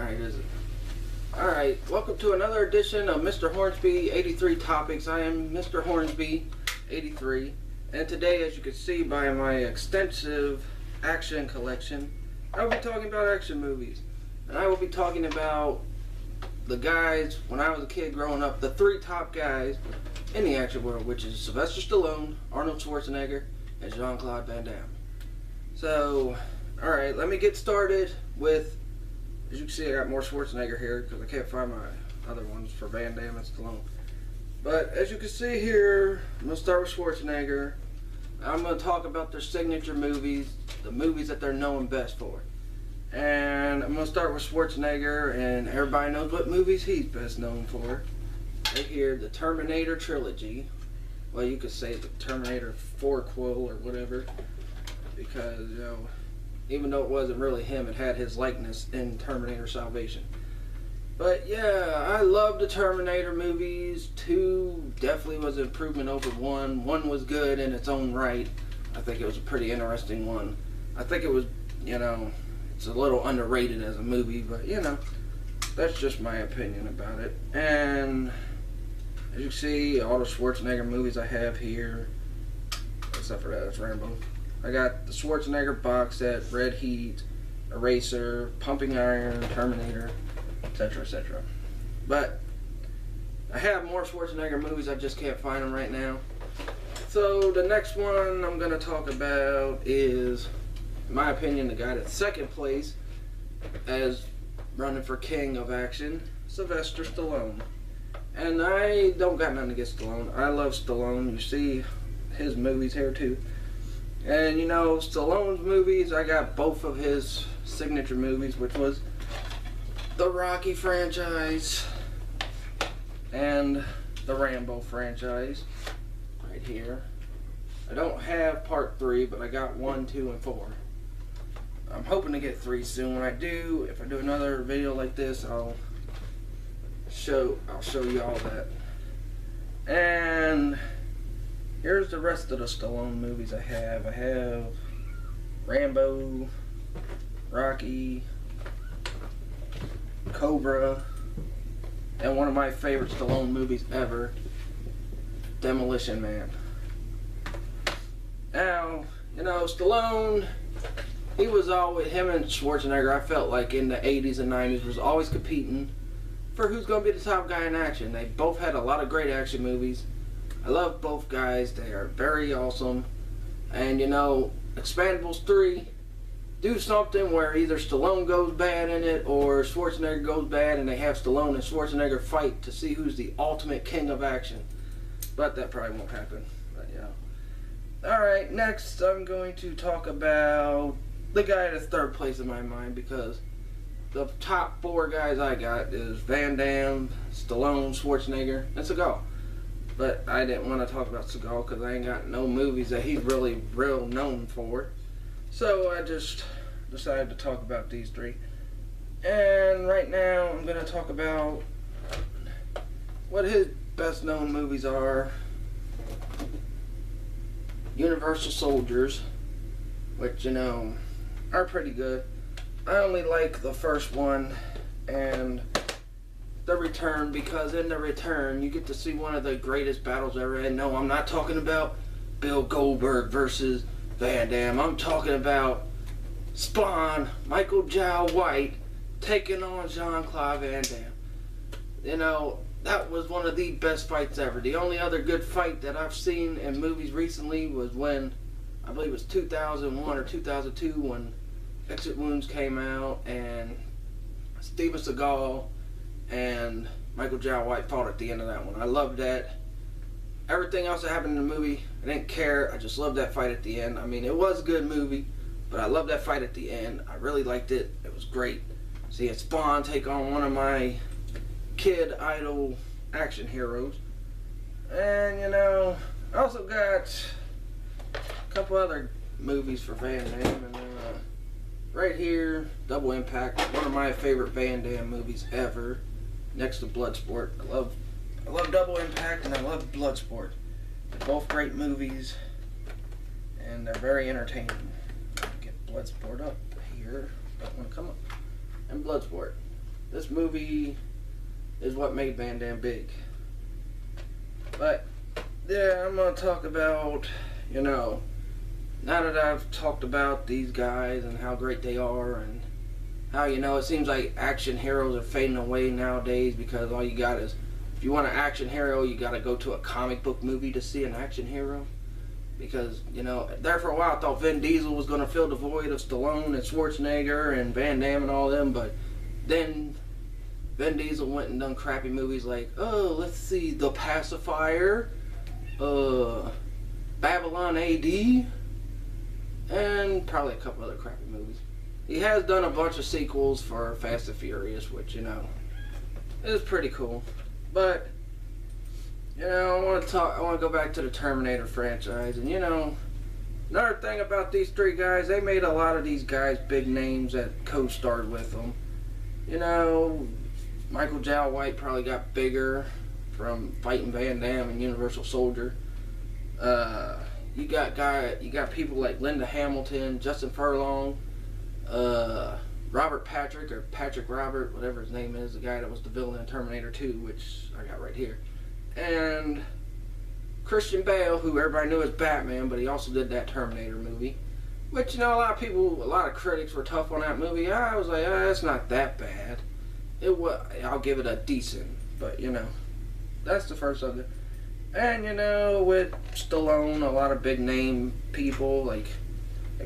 Alright, is it? Alright, welcome to another edition of Mr. Hornsby83 Topics. I am Mr. Hornsby83, and today, as you can see by my extensive action collection, I will be talking about action movies. And I will be talking about the guys, when I was a kid growing up, the three top guys in the action world, which is Sylvester Stallone, Arnold Schwarzenegger, and Jean-Claude Van Damme. So, alright, let me get started with, as you can see, I got more Schwarzenegger here because I can't find my other ones for Van Damme and Stallone. But as you can see here, I'm going to start with Schwarzenegger. I'm going to talk about their signature movies, the movies that they're known best for. And I'm going to start with Schwarzenegger, and everybody knows what movies he's best known for. Right here, the Terminator trilogy. Well, you could say the Terminator 4-quel or whatever, because, you know, even though it wasn't really him, it had his likeness in Terminator Salvation. But yeah, I love the Terminator movies. 2 definitely was an improvement over 1. 1 was good in its own right. I think it was a pretty interesting one. I think it was, you know, it's a little underrated as a movie, but you know, that's just my opinion about it. And as you can see, all the Schwarzenegger movies I have here, except for that, it's Rambo. I got the Schwarzenegger box set, Red Heat, Eraser, Pumping Iron, Terminator, etc., etc. But I have more Schwarzenegger movies, I just can't find them right now. So the next one I'm going to talk about is, in my opinion, the guy that's second place as running for king of action, Sylvester Stallone. And I don't got nothing against Stallone. I love Stallone. You see his movies here too. And you know, Stallone's movies, I got both of his signature movies, which was the Rocky franchise and the Rambo franchise, right here. I don't have part 3, but I got 1, 2, and 4. I'm hoping to get 3 soon. When I do, if I do another video like this, I'll show you all that. And here's the rest of the Stallone movies I have. I have Rambo, Rocky, Cobra, and one of my favorite Stallone movies ever, Demolition Man. Now, you know, Stallone, he was always, him and Schwarzenegger, I felt like in the 80s and 90s, was always competing for who's going to be the top guy in action. They both had a lot of great action movies. I love both guys. They are very awesome. And you know, Expendables 3, do something where either Stallone goes bad in it or Schwarzenegger goes bad, and they have Stallone and Schwarzenegger fight to see who's the ultimate king of action. But that probably won't happen. But yeah. Alright, next I'm going to talk about the guy that's third place in my mind, because the top 4 guys I got is Van Damme, Stallone, Schwarzenegger, and Seagal. But I didn't want to talk about Seagal because I ain't got no movies that he's really real known for. So I just decided to talk about these 3. And right now I'm going to talk about what his best known movies are. Universal Soldiers, which, you know, are pretty good. I only like the first one and The Return, because in The Return you get to see one of the greatest battles ever. And no, I'm not talking about Bill Goldberg versus Van Damme. I'm talking about Spawn, Michael Jai White, taking on Jean-Claude Van Damme. You know, that was one of the best fights ever. The only other good fight that I've seen in movies recently was when, I believe it was 2001 or 2002, when Exit Wounds came out and Steven Seagal and Michael Jai White fought at the end of that one. I loved that. Everything else that happened in the movie, I didn't care. I just loved that fight at the end. I mean, it was a good movie, but I loved that fight at the end. I really liked it. It was great. Seeing Spawn take on one of my kid idol action heroes. And, you know, I also got a couple other movies for Van Damme. And right here, Double Impact, one of my favorite Van Damme movies ever, next to Bloodsport. I love Double Impact and I love Bloodsport. They're both great movies and they're very entertaining. Get Bloodsport up here, don't want to come up. And Bloodsport. this movie is what made Van Damme big. But yeah, I'm gonna talk about, now that I've talked about these guys and how great they are, and how, it seems like action heroes are fading away nowadays, because all you got is, if you want an action hero, you gotta go to a comic book movie to see an action hero. Because, there for a while I thought Vin Diesel was gonna fill the void of Stallone and Schwarzenegger and Van Damme and all them, but then Vin Diesel went and done crappy movies like, let's see, The Pacifier, Babylon AD, and probably a couple other crappy movies. He has done a bunch of sequels for Fast and Furious, which, is pretty cool. But, I want to go back to the Terminator franchise, and, another thing about these three guys, they made a lot of these guys big names that co-starred with them. Michael Jai White probably got bigger from fighting Van Damme and Universal Soldier. You got people like Linda Hamilton, Justin Furlong, Robert Patrick, or Patrick Robert, whatever his name is, the guy that was the villain in Terminator 2, which I got right here. And Christian Bale, who everybody knew as Batman, but he also did that Terminator movie. Which, a lot of critics were tough on that movie. I was like, it's not that bad. I'll give it a decent, but, that's the first of it. And, with Stallone, a lot of big name people, like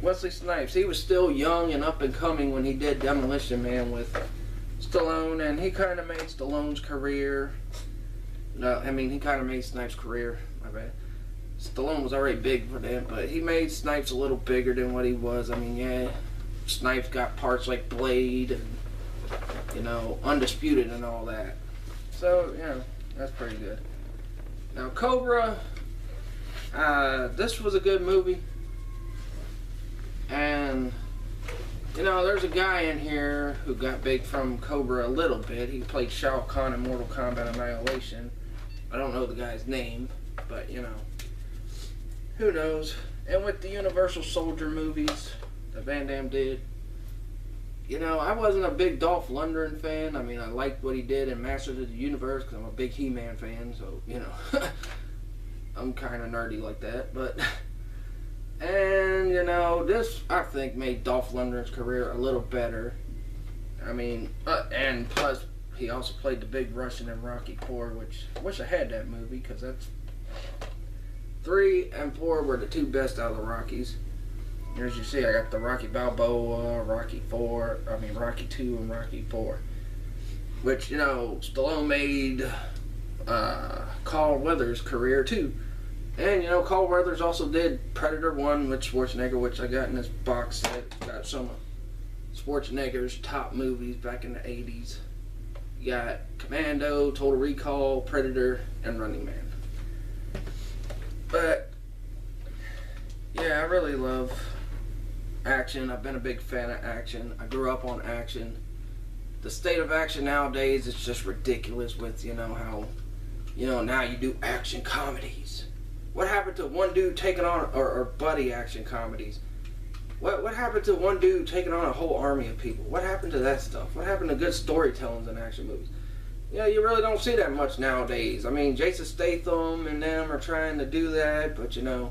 Wesley Snipes, he was still young and up and coming when he did Demolition Man with Stallone, and he kind of made Stallone's career. He kind of made Snipes' career, my bad. Stallone was already big for them, but he made Snipes a little bigger than what he was. Snipes got parts like Blade and, Undisputed and all that. So, that's pretty good. Now, Cobra, this was a good movie. And, there's a guy in here who got big from Cobra a little bit. He played Shao Kahn in Mortal Kombat Annihilation. I don't know the guy's name, but, who knows. And with the Universal Soldier movies that Van Damme did, I wasn't a big Dolph Lundgren fan. I liked what he did in Masters of the Universe because I'm a big He-Man fan, so, I'm kind of nerdy like that, but... And, this, I think, made Dolph Lundgren's career a little better. And plus, he also played the big Russian in Rocky 4, which I wish I had that movie, because that's... 3 and 4 were the two best out of the Rockies. Here, as you see, I got the Rocky Balboa, Rocky 2 and Rocky 4. Which, Stallone made Carl Weathers' career, too. And, Carl Weathers also did Predator 1 with Schwarzenegger, which I got in this box set. Got some of Schwarzenegger's top movies back in the 80s. You got Commando, Total Recall, Predator, and Running Man. But, yeah, I really love action. I've been a big fan of action. I grew up on action. The state of action nowadays is just ridiculous with, how, now you do action comedies. What happened to one dude taking on, or buddy action comedies? What happened to one dude taking on a whole army of people? What happened to that stuff? What happened to good storytellings in action movies? You really don't see that much nowadays. Jason Statham and them are trying to do that, but a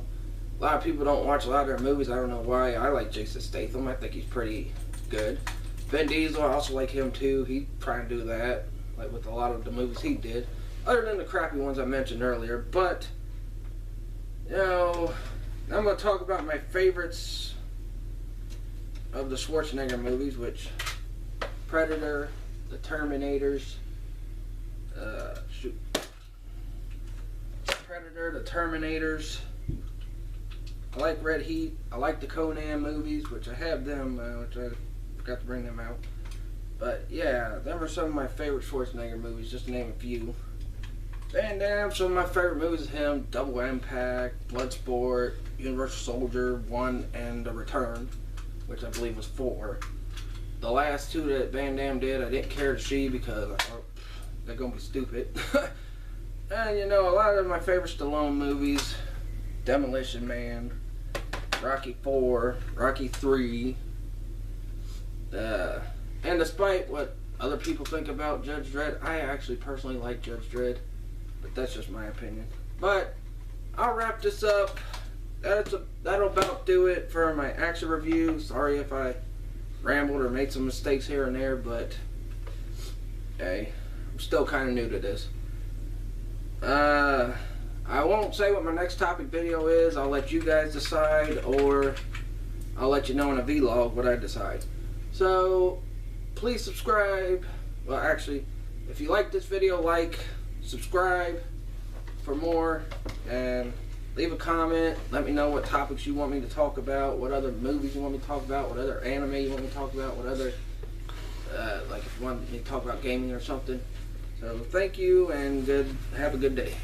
lot of people don't watch a lot of their movies. I don't know why. I like Jason Statham. I think he's pretty good. Vin Diesel, I also like him too. He's trying to do that, like with a lot of the movies he did, other than the crappy ones I mentioned earlier. But I'm going to talk about my favorites of the Schwarzenegger movies, which Predator, the Terminators, Predator, the Terminators. I like Red Heat. I like the Conan movies, which I have them, which I forgot to bring them out. But yeah, them are some of my favorite Schwarzenegger movies, just to name a few. Van Damme, some of my favorite movies of him: Double Impact, Bloodsport, Universal Soldier 1, and The Return, which I believe was 4. The last 2 that Van Damme did, I didn't care to see because I thought they're gonna be stupid. And a lot of my favorite Stallone movies: Demolition Man, Rocky 4, Rocky 3. And despite what other people think about Judge Dredd. I actually personally like Judge Dredd, but that's just my opinion. But I'll wrap this up. That'll about do it for my action review. Sorry if I rambled or made some mistakes here and there, but hey, I'm still kind of new to this. I won't say what my next topic video is. I'll let you guys decide, or I'll let you know in a vlog what I decide. So please subscribe. Well, actually, if you like this video, subscribe for more, and leave a comment. Let me know what topics you want me to talk about, what other movies you want me to talk about, what other anime you want me to talk about, what other, like if you want me to talk about gaming or something. So thank you, and have a good day.